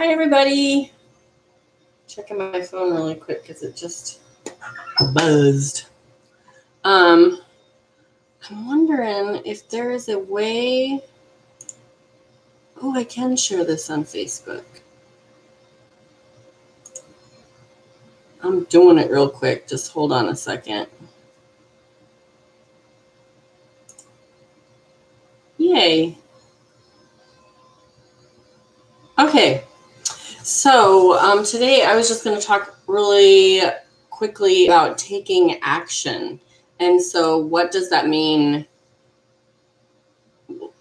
Hi, everybody. Checking my phone really quick because it just buzzed. I'm wondering if there is a way. Oh, I can share this on Facebook. I'm doing it real quick. Just hold on a second. Yay. Okay. So today I was just going to talk really quickly about taking action. And so what does that mean?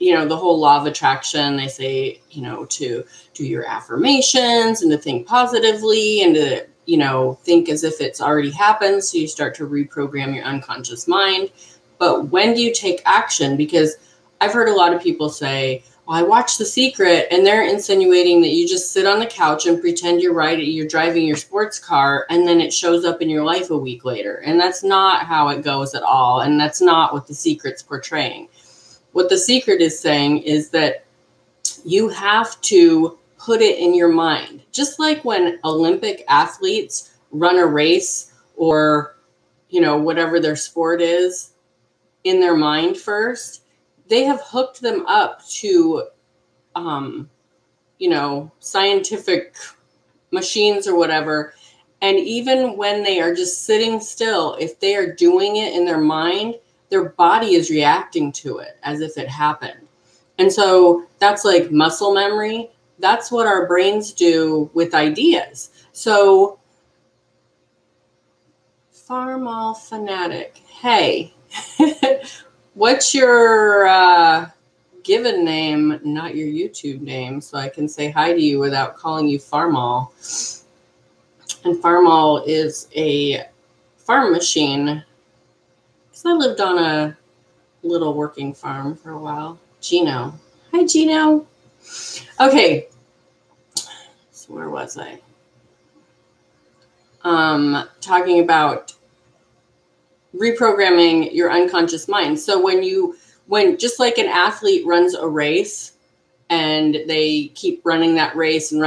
You know, the whole law of attraction, they say, to do your affirmations and to think positively and to, think as if it's already happened. So you start to reprogram your unconscious mind. But when do you take action? Because I've heard a lot of people say, well, I watched The Secret, and they're insinuating that you just sit on the couch and pretend you're driving your sports car, and then it shows up in your life a week later. And that's not how it goes at all. And that's not what The Secret's portraying. What The Secret is saying is that you have to put it in your mind. Just like when Olympic athletes run a race or, whatever their sport is in their mind first, they have hooked them up to, scientific machines or whatever. And even when they are just sitting still, if they are doing it in their mind, their body is reacting to it as if it happened. And so that's like muscle memory. That's what our brains do with ideas. So Farmall Fanatic, hey, what's your given name, not your YouTube name, so I can say hi to you without calling you Farmall. And Farmall is a farm machine. Because I lived on a little working farm for a while. Gino. Hi, Gino. Okay. So where was I? Talking about reprogramming your unconscious mind. So when just like an athlete runs a race and they keep running that race in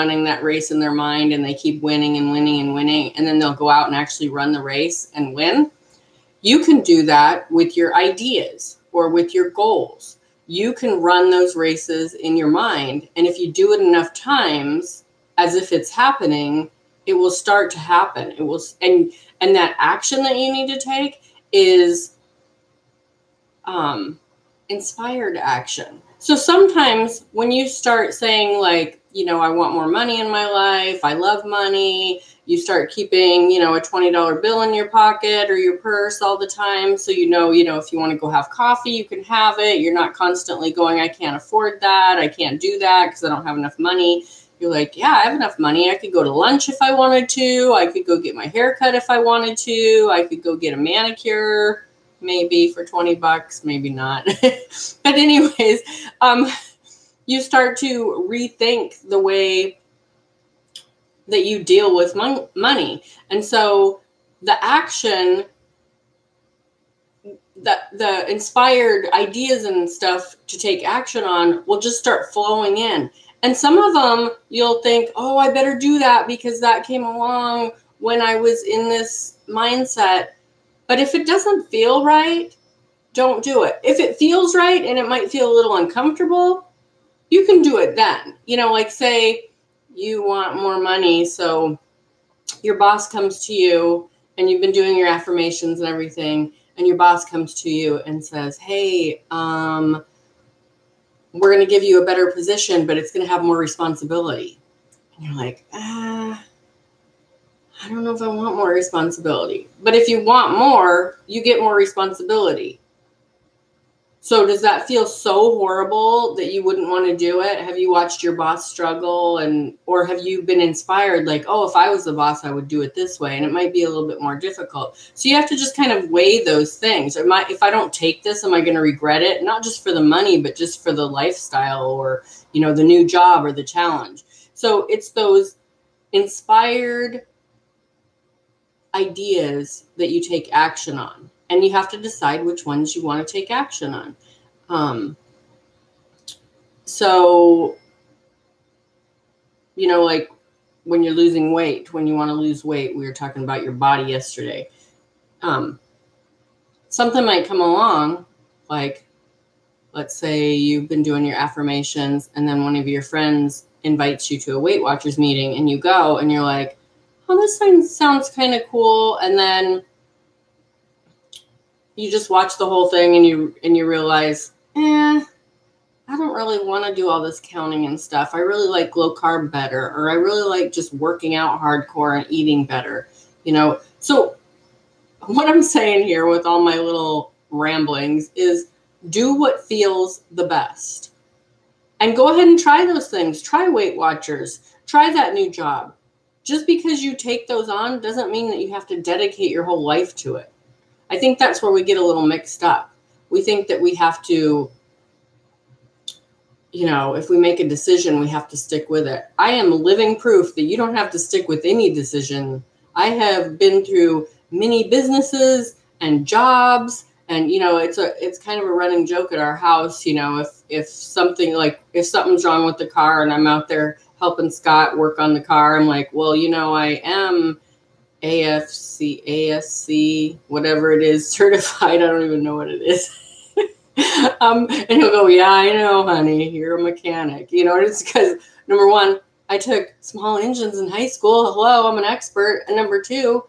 their mind and they keep winning and winning and winning, and then they'll go out and actually run the race and win. You can do that with your ideas or with your goals. You can run those races in your mind. And if you do it enough times, as if it's happening, it will start to happen. It will, and that action that you need to take is inspired action. So sometimes when you start saying like, I want more money in my life, I love money, you start keeping, a $20 bill in your pocket or your purse all the time. So, if you want to go have coffee, you can have it. You're not constantly going, I can't afford that. I can't do that because I don't have enough money. You're like, yeah, I have enough money. I could go to lunch if I wanted to. I could go get my hair cut if I wanted to. I could go get a manicure, maybe for $20, maybe not. But anyways, you start to rethink the way that you deal with money. And so the action, the inspired ideas and stuff to take action on will just start flowing in. And some of them you'll think, oh, I better do that because that came along when I was in this mindset. But if it doesn't feel right, don't do it. If it feels right and it might feel a little uncomfortable, you can do it then. Like say you want more money, so your boss comes to you and you've been doing your affirmations and everything, and your boss comes to you and says, hey, we're going to give you a better position, but it's going to have more responsibility. And you're like, I don't know if I want more responsibility. But if you want more, you get more responsibility. So does that feel so horrible that you wouldn't want to do it? Have you watched your boss struggle or have you been inspired like, oh, if I was the boss, I would do it this way? And it might be a little bit more difficult. So you have to just kind of weigh those things. If I don't take this, am I going to regret it? Not just for the money, but just for the lifestyle or, the new job or the challenge. So it's those inspired ideas that you take action on. And you have to decide which ones you want to take action on. So like when you're losing weight, when you want to lose weight, we were talking about your body yesterday. Something might come along, like, let's say you've been doing your affirmations and then one of your friends invites you to a Weight Watchers meeting and you go and you're like, oh, this thing sounds kind of cool. And then you just watch the whole thing and you realize, I don't really want to do all this counting and stuff. I really like low carb better, or I really like just working out hardcore and eating better, So what I'm saying here with all my little ramblings is do what feels the best. And go ahead and try those things. Try Weight Watchers. Try that new job. Just because you take those on doesn't mean that you have to dedicate your whole life to it. I think that's where we get a little mixed up. We think that we have to, if we make a decision, we have to stick with it. I am living proof that you don't have to stick with any decision. I have been through many businesses and jobs, and it's kind of a running joke at our house. If something's wrong with the car and I'm out there helping Scott work on the car, I'm like, well, I am ASC, whatever it is, certified. I don't even know what it is. And he'll go, yeah, I know, honey, you're a mechanic. It's because, number one, I took small engines in high school. Hello, I'm an expert. And number two,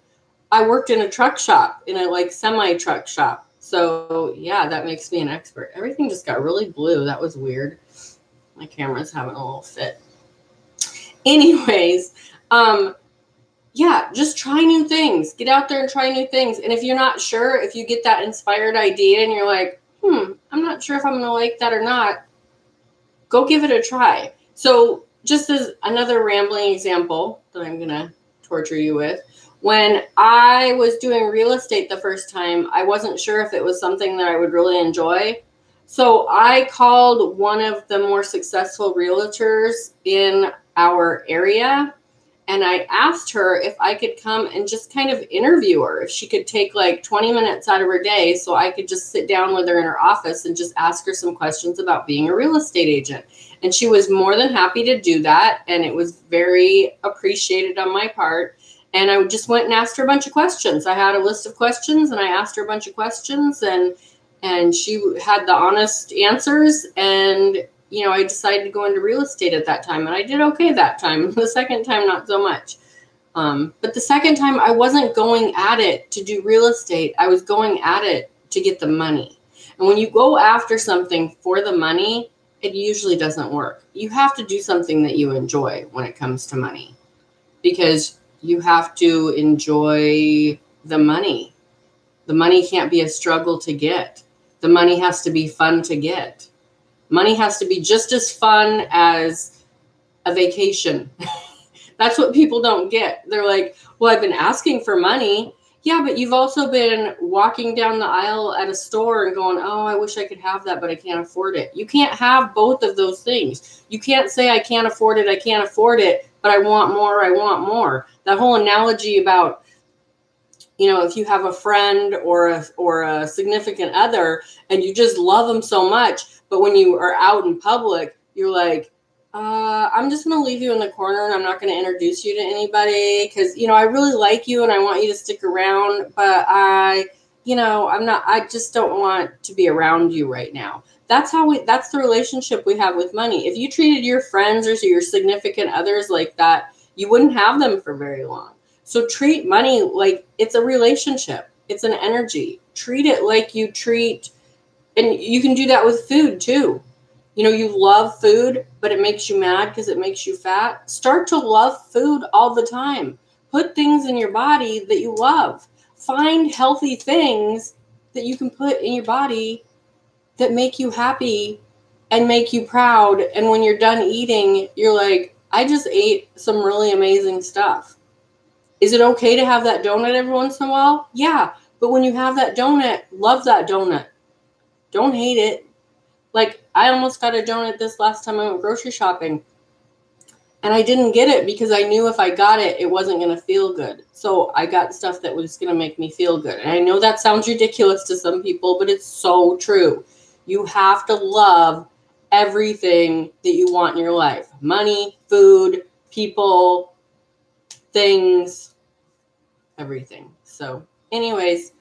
I worked in a truck shop, in a semi-truck shop. So yeah, that makes me an expert. Everything just got really blue. That was weird. My camera's having a little fit. Anyways, just try new things. Get out there and try new things. And if you're not sure, if you get that inspired idea and you're like, I'm not sure if I'm going to like that or not, go give it a try. So just as another rambling example that I'm going to torture you with, when I was doing real estate the first time, I wasn't sure if it was something that I would really enjoy. So I called one of the more successful realtors in our area, and I asked her if I could come and just kind of interview her, if she could take 20 minutes out of her day so I could just sit down with her in her office and just ask her some questions about being a real estate agent. And she was more than happy to do that, and it was very appreciated on my part. And I just went and asked her a bunch of questions. I had a list of questions, and I asked her a bunch of questions, and she had the honest answers. And I decided to go into real estate at that time, and I did okay that time. The second time, not so much. But the second time, I wasn't going at it to do real estate. I was going at it to get the money. And when you go after something for the money, it usually doesn't work. You have to do something that you enjoy when it comes to money, because you have to enjoy the money. The money can't be a struggle to get. The money has to be fun to get. Money has to be just as fun as a vacation. That's what people don't get. They're like, well, I've been asking for money. Yeah, but you've also been walking down the aisle at a store and going, oh, I wish I could have that, but I can't afford it. You can't have both of those things. You can't say I can't afford it, but I want more. That whole analogy about, if you have a friend or a significant other and you just love them so much, but when you are out in public, you're like, I'm just going to leave you in the corner and I'm not going to introduce you to anybody because, I really like you and I want you to stick around, but I just don't want to be around you right now. That's the relationship we have with money. If you treated your friends or your significant others like that, you wouldn't have them for very long. So treat money like it's a relationship. It's an energy. Treat it like you treat, and you can do that with food too. You love food, but it makes you mad because it makes you fat. Start to love food all the time. Put things in your body that you love. Find healthy things that you can put in your body that make you happy and make you proud. And when you're done eating, you're like, I just ate some really amazing stuff. Is it okay to have that donut every once in a while? Yeah. But when you have that donut, love that donut. Don't hate it. I almost got a donut this last time I went grocery shopping. And I didn't get it because I knew if I got it, it wasn't going to feel good. So I got stuff that was going to make me feel good. And I know that sounds ridiculous to some people, but it's so true. You have to love everything that you want in your life. Money, food, people, things, everything. So anyways,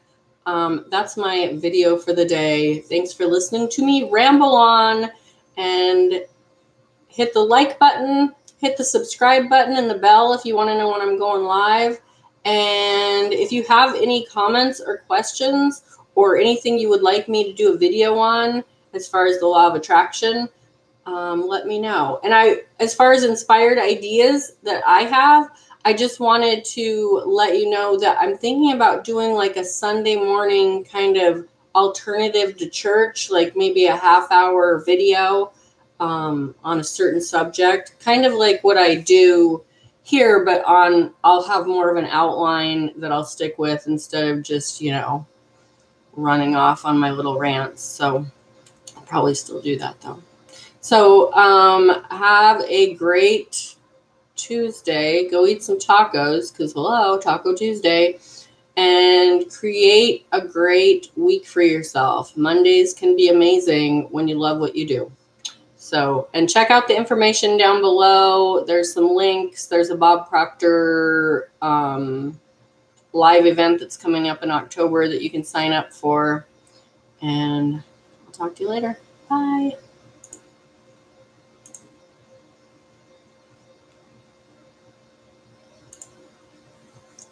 that's my video for the day. Thanks for listening to me ramble on, and hit the like button, hit the subscribe button and the bell if you want to know when I'm going live. And if you have any comments or questions or anything you would like me to do a video on as far as the law of attraction, let me know. And as far as inspired ideas that I have, I just wanted to let you know that I'm thinking about doing like a Sunday morning kind of alternative to church, like maybe a half-hour video on a certain subject, kind of like what I do here, but I'll have more of an outline that I'll stick with instead of just, running off on my little rants. So I'll probably still do that though. So have a great Tuesday. Go eat some tacos, because hello, Taco Tuesday. And create a great week for yourself. Mondays can be amazing when you love what you do. So, and check out the information down below. There's some links. There's a Bob Proctor live event that's coming up in October that you can sign up for. And I'll talk to you later. Bye.